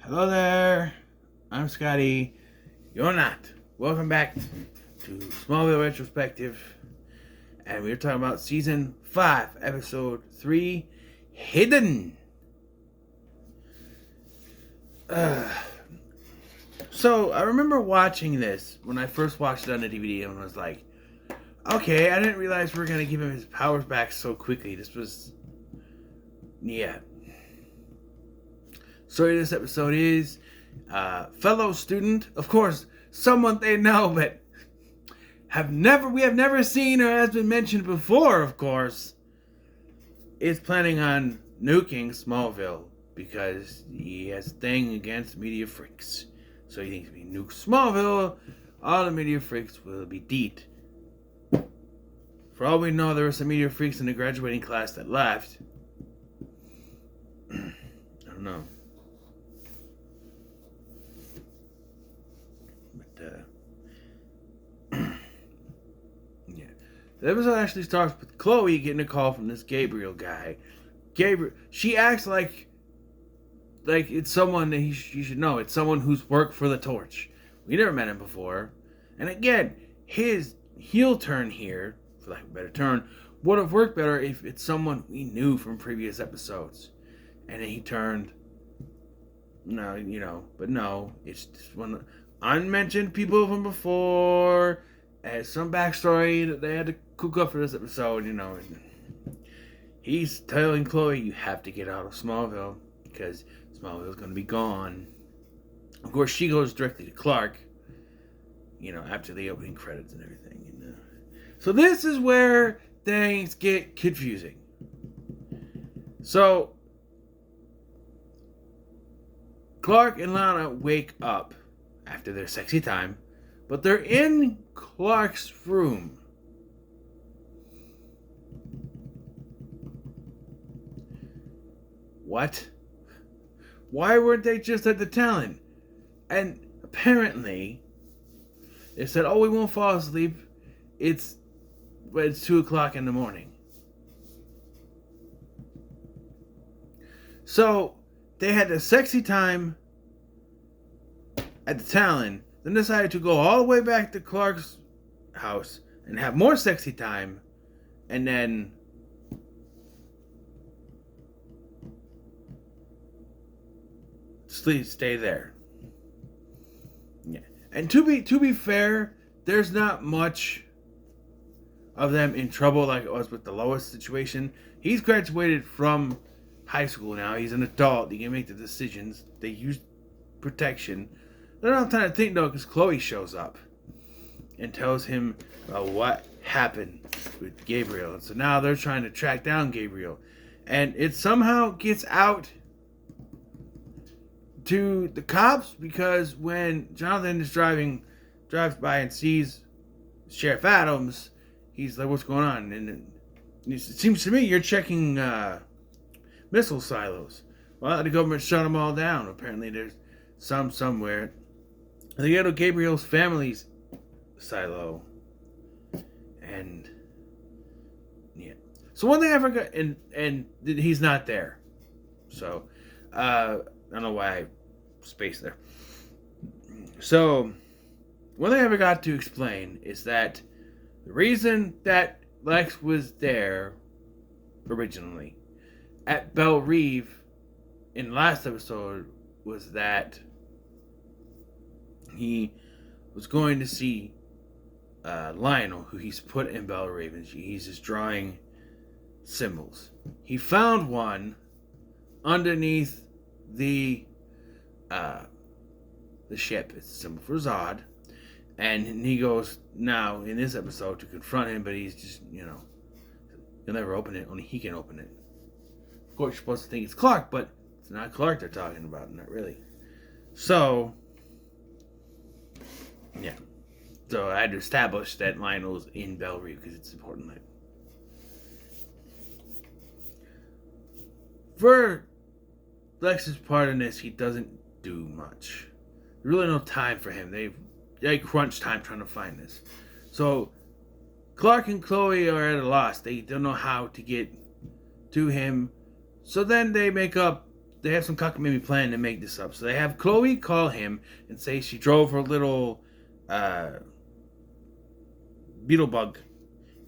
Hello there. I'm Scotty. You're not. Welcome back to Smallville Retrospective. And we're talking about Season 5, Episode 3, Hidden. So, I remember watching this when I first watched it on the DVD and I was like, okay, I didn't realize we were going to give him his powers back so quickly. This was... yeah. Story of this episode is fellow student, of course, someone they know but we have never seen or has been mentioned before, of course, is planning on nuking Smallville because he has a thing against media freaks. So he thinks if he nukes Smallville, all the media freaks will be dead. For all we know, there were some media freaks in the graduating class that left. I don't know. Yeah. The episode actually starts with Chloe getting a call from this Gabriel guy. She acts like it's someone that you should know. It's someone who's worked for the Torch. We never met him before. And again, his heel turn here, for lack of a better term, would have worked better if it's someone we knew from previous episodes. And then he turned... no, but no, it's just one unmentioned people from before, has some backstory that they had to cook up for this episode, and he's telling Chloe, you have to get out of Smallville, because Smallville's going to be gone. Of course, she goes directly to Clark, after the opening credits and everything. So this is where things get confusing. So, Clark and Lana wake up after their sexy time, but they're in Clark's room. What? Why weren't they just at the Talon? And apparently, they said, we won't fall asleep. It's 2 o'clock in the morning. So, they had a sexy time at the Talon, then decided to go all the way back to Clark's house and have more sexy time, and then stay there. Yeah. And to be fair, there's not much of them in trouble like it was with the Lois situation. He's graduated from high school now. He's an adult. He can make the decisions. They use protection. I don't have time to think though, because Chloe shows up and tells him about what happened with Gabriel. And so now they're trying to track down Gabriel. And it somehow gets out to the cops because when Jonathan drives by and sees Sheriff Adams, he's like, what's going on? And it seems to me you're checking missile silos. Well, the government shut them all down. Apparently there's some somewhere. They go to Gabriel's family's silo. And yeah. So one thing I forgot, and he's not there. So I don't know why I spaced there. So one thing I forgot to explain is that the reason that Lex was there originally at Belle Reve in the last episode was that he was going to see Lionel, who he's put in Belle Reve, and he's just drawing symbols. He found one underneath the ship. It's a symbol for Zod. And he goes now in this episode to confront him, but he's just, he'll never open it. Only he can open it. Of course, you're supposed to think it's Clark, but it's not Clark they're talking about, not really. So, yeah. So I had to establish that Lionel's in Belle Reve because it's important. Like, for Lex's part in this, he doesn't do much. There's really no time for him. They crunch time trying to find this. So Clark and Chloe are at a loss. They don't know how to get to him. So then they make up they have some cockamamie plan to make this up. So they have Chloe call him and say she drove her little beetle bug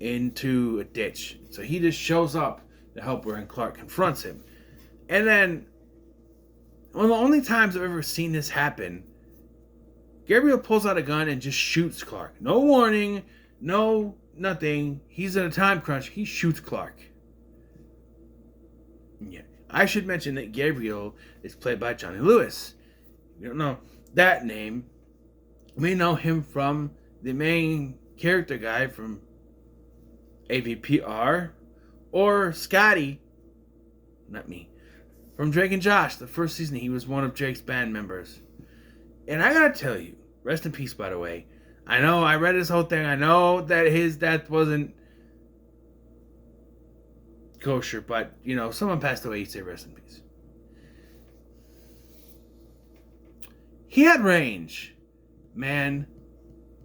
into a ditch. So he just shows up to help her, and Clark confronts him. And then, one of the only times I've ever seen this happen, Gabriel pulls out a gun and just shoots Clark. No warning, no nothing. He's in a time crunch. He shoots Clark. Yeah. I should mention that Gabriel is played by Johnny Lewis. You don't know that name. We know him from the main character guy from AVPR, or Scotty, not me, from Drake and Josh. The first season, he was one of Drake's band members. And I gotta tell you, rest in peace, by the way. I know I read this whole thing. I know that his death wasn't kosher, but you know, someone passed away, you say rest in peace. He had range, man.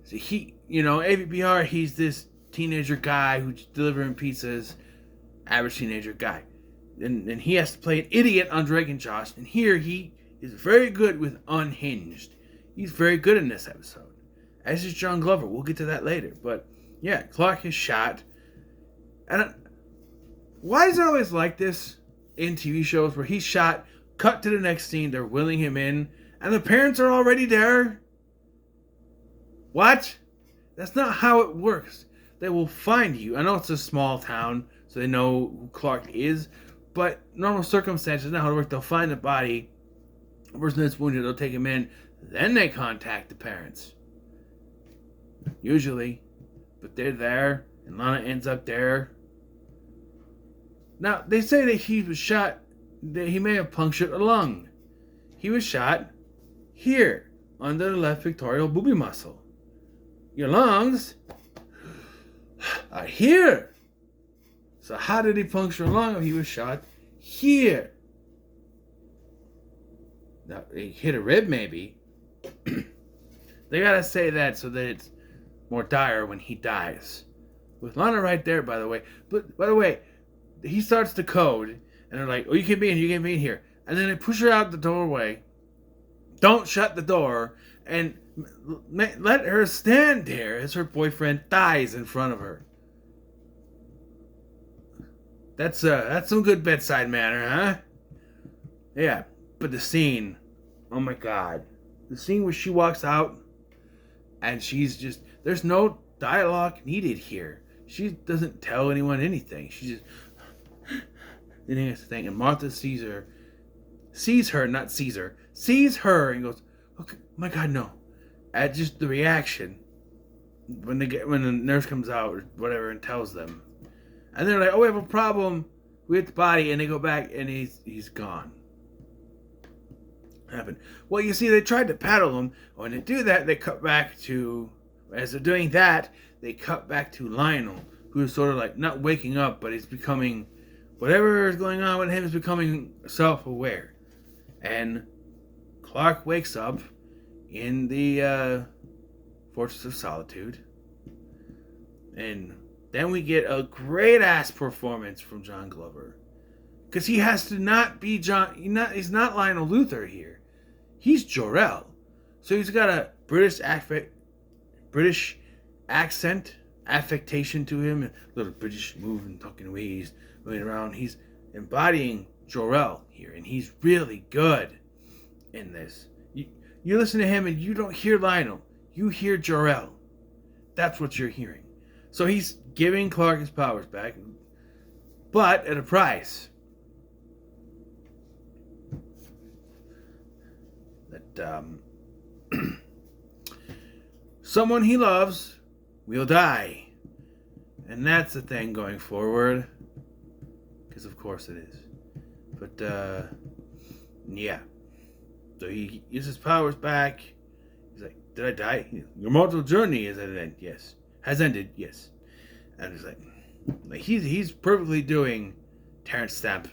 See, AVPR, he's this teenager guy who's delivering pizzas, average teenager guy, and he has to play an idiot on Drake and Josh, and here he is very good with Unhinged. He's very good in this episode, as is John Glover. We'll get to that later, but yeah, Clark is shot, and why is it always like this in TV shows where he's shot, cut to the next scene, they're wheeling him in, and the parents are already there? What? That's not how it works. They will find you. I know it's a small town, so they know who Clark is, but normal circumstances, not how it works. They'll find the body, the person that's wounded, they'll take him in, then they contact the parents. Usually. But they're there, and Lana ends up there. Now, they say that he was shot, that he may have punctured a lung. He was shot here, under the left pectoral booby muscle. Your lungs are here. So how did he puncture a lung if he was shot here? Now, he hit a rib, maybe. They gotta say that so that it's more dire when he dies. With Lana right there, by the way. But, by the way, he starts to code, and they're like, oh, you can't be in here. And then they push her out the doorway. Don't shut the door, and let her stand there as her boyfriend dies in front of her. That's some good bedside manner, huh? Yeah, but the scene, oh my god. The scene where she walks out, and she's just, there's no dialogue needed here. She doesn't tell anyone anything. She just, and Martha sees her, sees her and goes, okay, my god, no. At just the reaction when the nurse comes out or whatever and tells them, and they're like, oh, we have a problem with the body, and they go back and he's gone. Happened. Well, you see, they tried to paddle him. When they do that, they cut back to, as they're doing that, they cut back to Lionel, who is sort of like not waking up, but he's becoming, whatever is going on with him is becoming self-aware. And Clark wakes up in the Fortress of Solitude. And then we get a great-ass performance from John Glover. Because he has to not be he's not Lionel Luthor here. He's Jor-El. So he's got a British accent, affectation to him, a little British move and talking way he's moving around. He's embodying Jor-El here, and he's really good in this. You listen to him and you don't hear Lionel. You hear Jor-El. That's what you're hearing. So he's giving Clark his powers back, but at a price. That someone he loves will die. And that's the thing going forward. Because of course it is. But yeah. So he gets his powers back. He's like, did I die? Your mortal journey is at an end. Yes. Has ended. Yes. And he's like he's perfectly doing Terrence Stamp.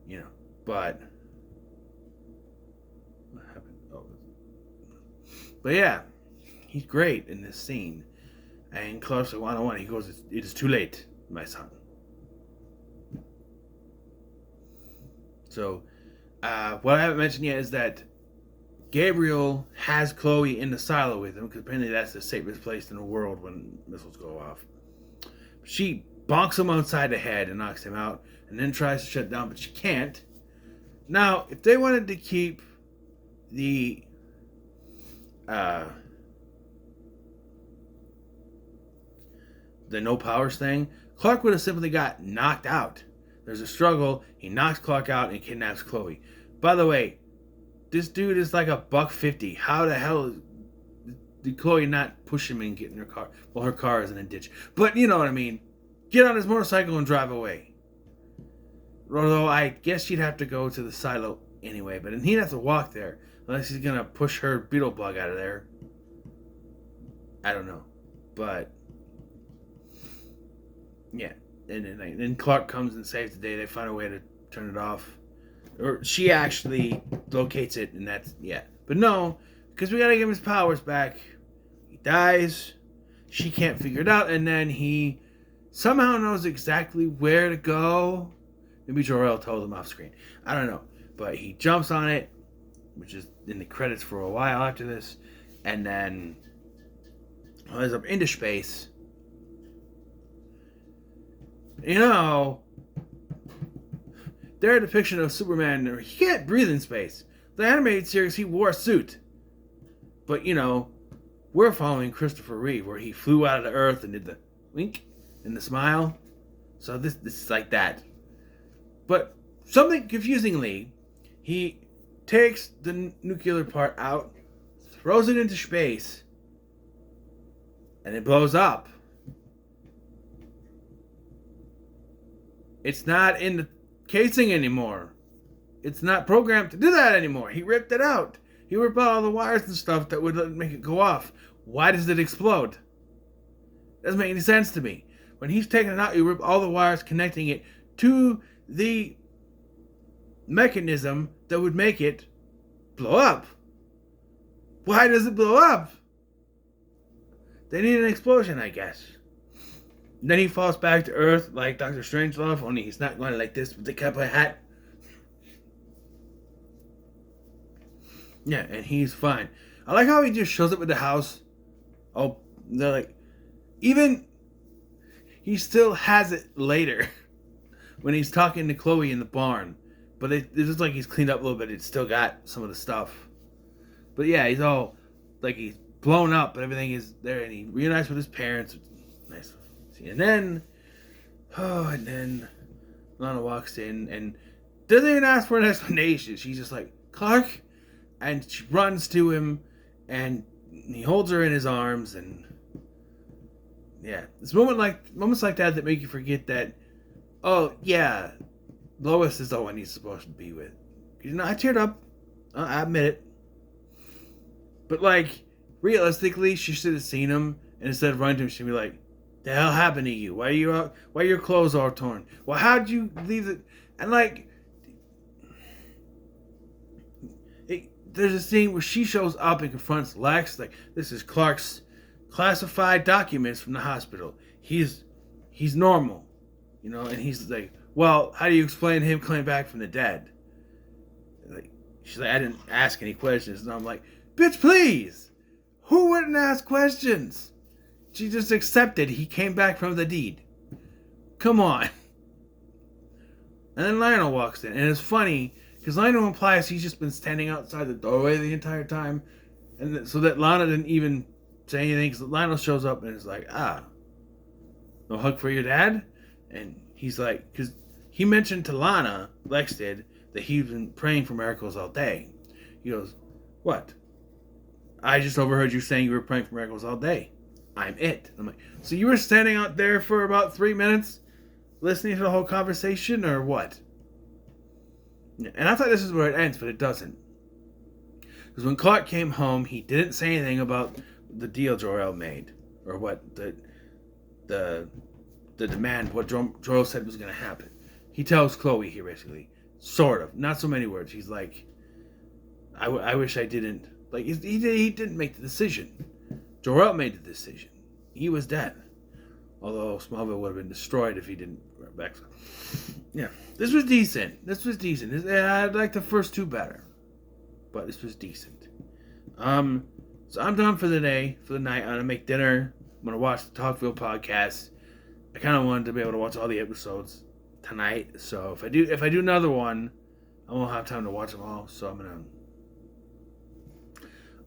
You know, but what happened? Oh, but yeah, he's great in this scene. And Clark's like, 101. He goes, it is too late, my son. So, what I haven't mentioned yet is that Gabriel has Chloe in the silo with him, because apparently that's the safest place in the world when missiles go off. She bonks him outside the head and knocks him out, and then tries to shut down, but she can't. Now, if they wanted to keep the no powers thing, Clark would have simply got knocked out. There's a struggle, he knocks Clark out and kidnaps Chloe. By the way, this dude is like $150. How the hell did Chloe not push him and get in her car? Well, her car is in a ditch. But you know what I mean. Get on his motorcycle and drive away. Although I guess she'd have to go to the silo anyway, but he'd have to walk there. Unless he's going to push her beetle bug out of there. I don't know. But yeah. And then Clark comes and saves the day. They find a way to turn it off. Or she actually locates it, and that's, yeah. But no, because we gotta give him his powers back. He dies. She can't figure it out, and then he somehow knows exactly where to go. Maybe Jor-El told him off screen. I don't know. But he jumps on it, which is in the credits for a while after this, and then flies up into space. You know, their depiction of Superman, he can't breathe in space. The animated series, he wore a suit. But, you know, we're following Christopher Reeve, where he flew out of the Earth and did the wink and the smile. So this is like that. But something confusingly, he takes the nuclear part out, throws it into space, and it blows up. It's not in the casing anymore. It's not programmed to do that anymore. He ripped it out. He ripped out all the wires and stuff that would make it go off. Why does it explode? Doesn't make any sense to me. When he's taking it out, you rip all the wires connecting it to the mechanism that would make it blow up. Why does it blow up? They need an explosion, I guess. Then he falls back to Earth like Dr. Strangelove, only he's not going like this with the cowboy hat. Yeah, and he's fine. I like how he just shows up at the house. Oh, they're like, even he still has it later when he's talking to Chloe in the barn. But it's just like he's cleaned up a little bit. It's still got some of the stuff. But yeah, he's all like he's blown up, but everything is there, and he reunites with his parents. Nice. And then Lana walks in and doesn't even ask for an explanation. She's just like, Clark? And she runs to him, and he holds her in his arms, and yeah. It's moments like that make you forget that, oh, yeah, Lois is the one he's supposed to be with. You know, I teared up. I admit it. But, like, realistically, she should have seen him, and instead of running to him, she'd be like, the hell happened to you? Why are you out? Why are your clothes all torn? Well, how'd you leave it? And like, there's a scene where she shows up and confronts Lex. Like, this is Clark's classified documents from the hospital. He's normal, you know. And he's like, well, how do you explain him coming back from the dead? Like, she's like, I didn't ask any questions. And I'm like, bitch, please. Who wouldn't ask questions? She just accepted he came back from the deed. Come on. And then Lionel walks in. And it's funny, because Lionel implies he's just been standing outside the doorway the entire time. And so that Lana didn't even say anything. Because Lionel shows up and is like, no hug for your dad? And he's like, because he mentioned to Lana, Lex did, that he's been praying for miracles all day. He goes, what? I just overheard you saying you were praying for miracles all day. I'm it. I'm like, so you were standing out there for about 3 minutes listening to the whole conversation, or what? And I thought this is where it ends, but it doesn't. Because when Clark came home, he didn't say anything about the deal Jor-El made, or what the demand, what Jor-El said was going to happen. He tells Chloe here, basically, sort of, not so many words. He's like, I wish I didn't. Like, he didn't make the decision. Jor-El made the decision. He was dead. Although Smallville would have been destroyed if he didn't run back. So, yeah, this was decent. I like the first two better, but this was decent. So I'm done for the day, for the night. I'm gonna make dinner. I'm gonna watch the Talkville podcast. I kind of wanted to be able to watch all the episodes tonight. So if I do another one, I won't have time to watch them all. So I'm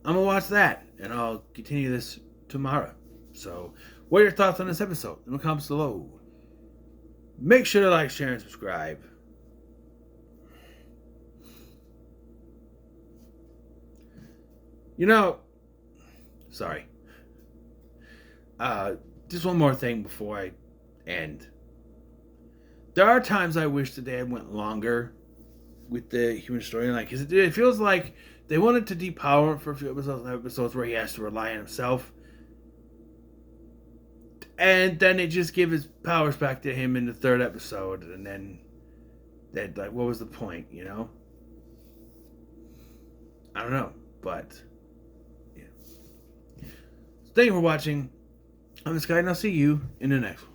gonna watch that, and I'll continue this tomorrow. So, what are your thoughts on this episode? In the comments below. Make sure to like, share, and subscribe. Sorry. Just one more thing before I end. There are times I wish the day went longer with the human storyline, because it feels like they wanted to depower him for a few episodes where he has to rely on himself. And then it just give his powers back to him in the third episode, and then what was the point, I don't know, but yeah. So thank you for watching. I'm this guy, and I'll see you in the next one.